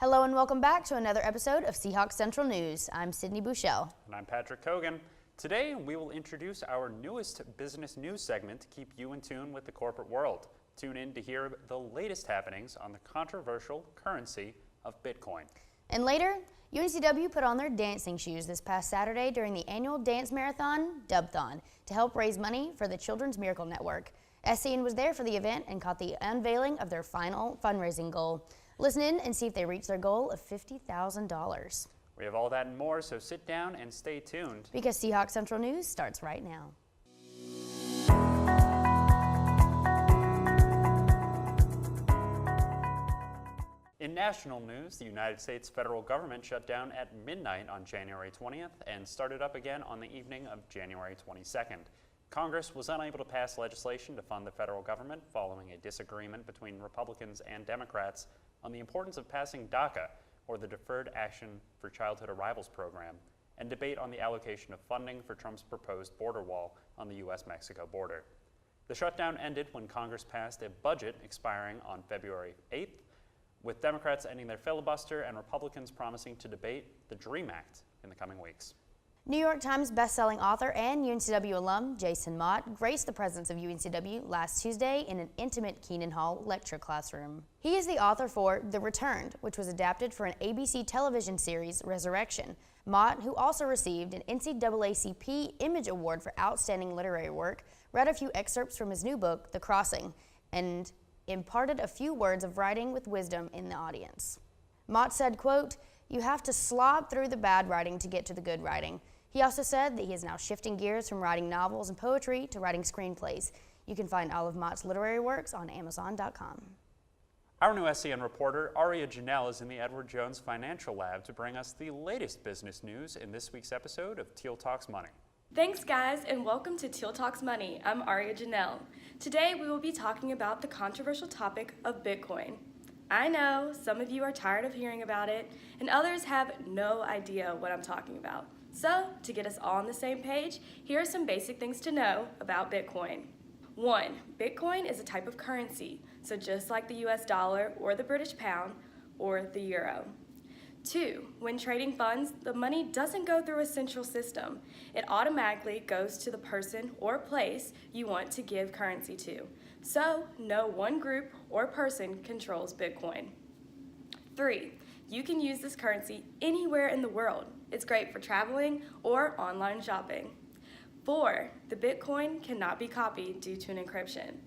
Hello and welcome back to another episode of Seahawk Central News. I'm Sydney Bouchelle. And I'm Patrick Cogan. Today we will introduce our newest business news segment to keep you in tune with the corporate world. Tune in to hear the latest happenings on the controversial currency of Bitcoin. And later, UNCW put on their dancing shoes this past Saturday during the annual dance marathon, Dubthon, to help raise money for the Children's Miracle Network. SCN was there for the event and caught the unveiling of their final fundraising goal. Listen in and see if they reach their goal of $50,000. We have all that and more, so sit down and stay tuned. Because Seahawk Central News starts right now. In national news, the United States federal government shut down at midnight on January 20th and started up again on the evening of January 22nd. Congress was unable to pass legislation to fund the federal government following a disagreement between Republicans and Democrats on the importance of passing DACA, or the Deferred Action for Childhood Arrivals program, and debate on the allocation of funding for Trump's proposed border wall on the U.S.-Mexico border. The shutdown ended when Congress passed a budget expiring on February 8th, with Democrats ending their filibuster and Republicans promising to debate the DREAM Act in the coming weeks. New York Times bestselling author and UNCW alum Jason Mott graced the presence of UNCW last Tuesday in an intimate Keenan Hall lecture classroom. He is the author for The Returned, which was adapted for an ABC television series, Resurrection. Mott, who also received an NCAACP Image Award for Outstanding Literary Work, read a few excerpts from his new book, The Crossing, and imparted a few words of writing with wisdom in the audience. Mott said, quote, "You have to slob through the bad writing to get to the good writing." He also said that he is now shifting gears from writing novels and poetry to writing screenplays. You can find all of Mott's literary works on Amazon.com. Our new SCN reporter, Aria Janelle, is in the Edward Jones Financial Lab to bring us the latest business news in this week's episode of Teal Talks Money. Thanks guys, and welcome to Teal Talks Money. I'm Aria Janelle. Today we will be talking about the controversial topic of Bitcoin. I know some of you are tired of hearing about it, and others have no idea what I'm talking about. So, to get us all on the same page, here are some basic things to know about Bitcoin. 1. Bitcoin is a type of currency, so just like the US dollar or the British pound or the euro. 2. When trading funds, the money doesn't go through a central system. It automatically goes to the person or place you want to give currency to. So, no one group or person controls Bitcoin. 3. You can use this currency anywhere in the world. It's great for traveling or online shopping. 4. The Bitcoin cannot be copied due to an encryption.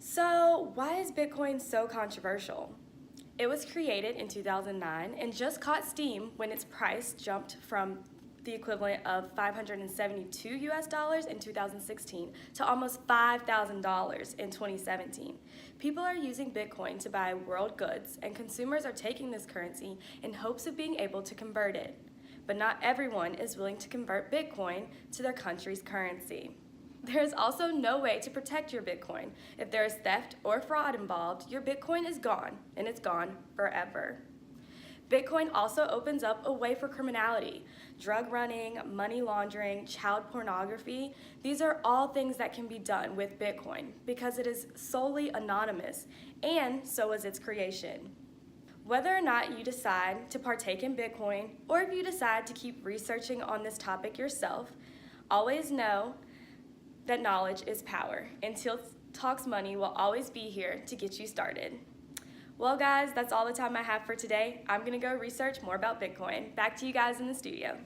So, why is Bitcoin so controversial? It was created in 2009 and just caught steam when its price jumped from the equivalent of $572 US in 2016 to almost $5,000 in 2017. People are using Bitcoin to buy world goods, and consumers are taking this currency in hopes of being able to convert it. But not everyone is willing to convert Bitcoin to their country's currency. There is also no way to protect your Bitcoin. If there is theft or fraud involved, your Bitcoin is gone, and it's gone forever. Bitcoin also opens up a way for criminality. Drug running, money laundering, child pornography, these are all things that can be done with Bitcoin because it is solely anonymous, and so is its creation. Whether or not you decide to partake in Bitcoin, or if you decide to keep researching on this topic yourself, always know that knowledge is power, and Teal Talks Money will always be here to get you started. Well guys, that's all the time I have for today. I'm gonna go research more about Bitcoin. Back to you guys in the studio.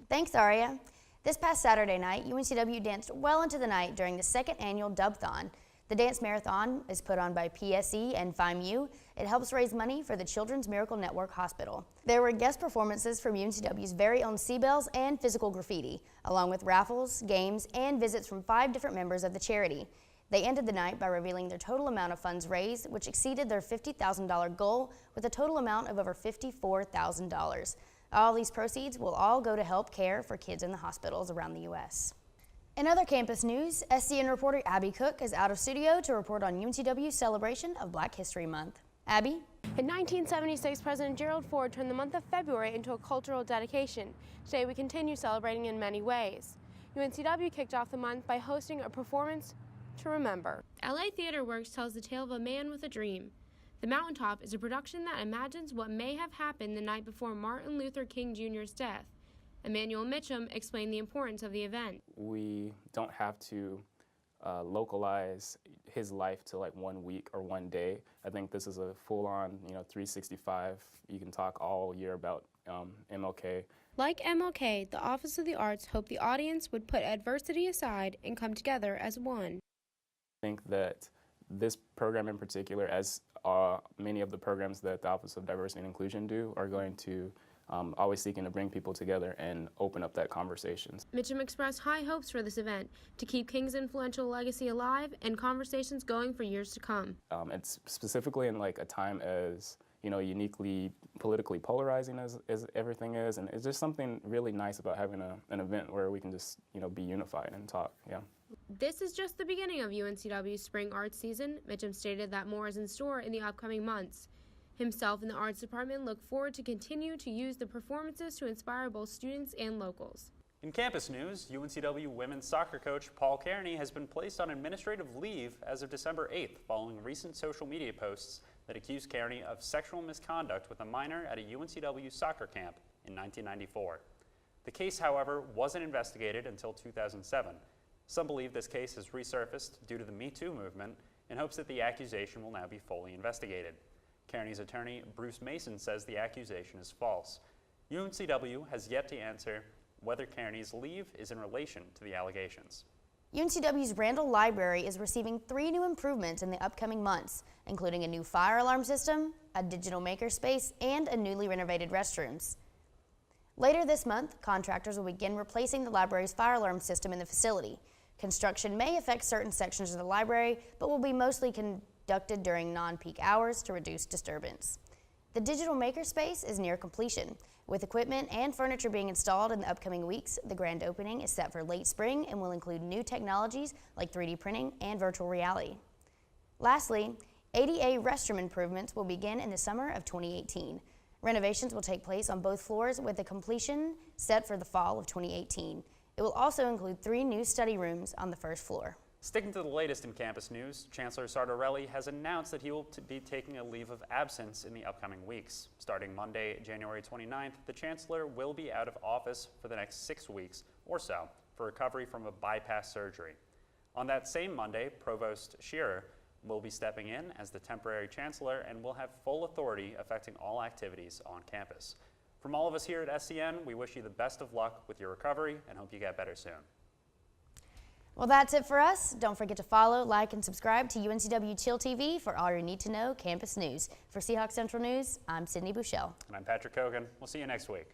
Thanks, Aria. This past Saturday night, UNCW danced well into the night during the second annual Dubthon. The dance marathon is put on by PSE and FIMU. It helps raise money for the Children's Miracle Network Hospital. There were guest performances from UNCW's very own Seabells and physical graffiti, along with raffles, games, and visits from 5 different members of the charity. They ended the night by revealing their total amount of funds raised, which exceeded their $50,000 goal with a total amount of over $54,000. All these proceeds will all go to help care for kids in the hospitals around the U.S. In other campus news, SCN reporter Abby Cook is out of studio to report on UNCW's celebration of Black History Month. Abby? In 1976, President Gerald Ford turned the month of February into a cultural dedication. Today we continue celebrating in many ways. UNCW kicked off the month by hosting a performance to remember. LA Theater Works tells the tale of a man with a dream. The Mountaintop is a production that imagines what may have happened the night before Martin Luther King Jr.'s death. Emmanuel Mitchum explained the importance of the event. We don't have to localize his life to like 1 week or 1 day. I think this is a full-on, 365. You can talk all year about MLK. Like MLK, the Office of the Arts hoped the audience would put adversity aside and come together as one. I think that this program in particular, as many of the programs that the Office of Diversity and Inclusion do, are going to always seeking to bring people together and open up that conversation. Mitchum expressed high hopes for this event to keep King's influential legacy alive and conversations going for years to come. It's specifically in like a time as uniquely politically polarizing as everything is, and it's just something really nice about having an event where we can just be unified and talk. Yeah. This is just the beginning of UNCW's spring arts season. Mitchum stated that more is in store in the upcoming months. Himself and the arts department look forward to continue to use the performances to inspire both students and locals. In campus news, UNCW women's soccer coach Paul Kearney has been placed on administrative leave as of December 8th following recent social media posts that accuse Kearney of sexual misconduct with a minor at a UNCW soccer camp in 1994. The case, however, wasn't investigated until 2007. Some believe this case has resurfaced due to the Me Too movement in hopes that the accusation will now be fully investigated. Kearney's attorney, Bruce Mason, says the accusation is false. UNCW has yet to answer whether Kearney's leave is in relation to the allegations. UNCW's Randall Library is receiving 3 new improvements in the upcoming months, including a new fire alarm system, a digital makerspace, and a newly renovated restrooms. Later this month, contractors will begin replacing the library's fire alarm system in the facility. Construction may affect certain sections of the library, but will be mostly conducted during non-peak hours to reduce disturbance. The digital makerspace is near completion. With equipment and furniture being installed in the upcoming weeks, the grand opening is set for late spring and will include new technologies like 3D printing and virtual reality. Lastly, ADA restroom improvements will begin in the summer of 2018. Renovations will take place on both floors with a completion set for the fall of 2018. It will also include 3 new study rooms on the first floor. Sticking to the latest in campus news, Chancellor Sartorelli has announced that he will be taking a leave of absence in the upcoming weeks. Starting Monday, January 29th, the Chancellor will be out of office for the next 6 weeks or so for recovery from a bypass surgery. On that same Monday, Provost Shearer will be stepping in as the temporary Chancellor and will have full authority affecting all activities on campus. From all of us here at SCN, we wish you the best of luck with your recovery and hope you get better soon. Well, that's it for us. Don't forget to follow, like, and subscribe to UNCW TealTV for all your need-to-know campus news. For Seahawk Central News, I'm Sydney Bouchelle. And I'm Patrick Cogan. We'll see you next week.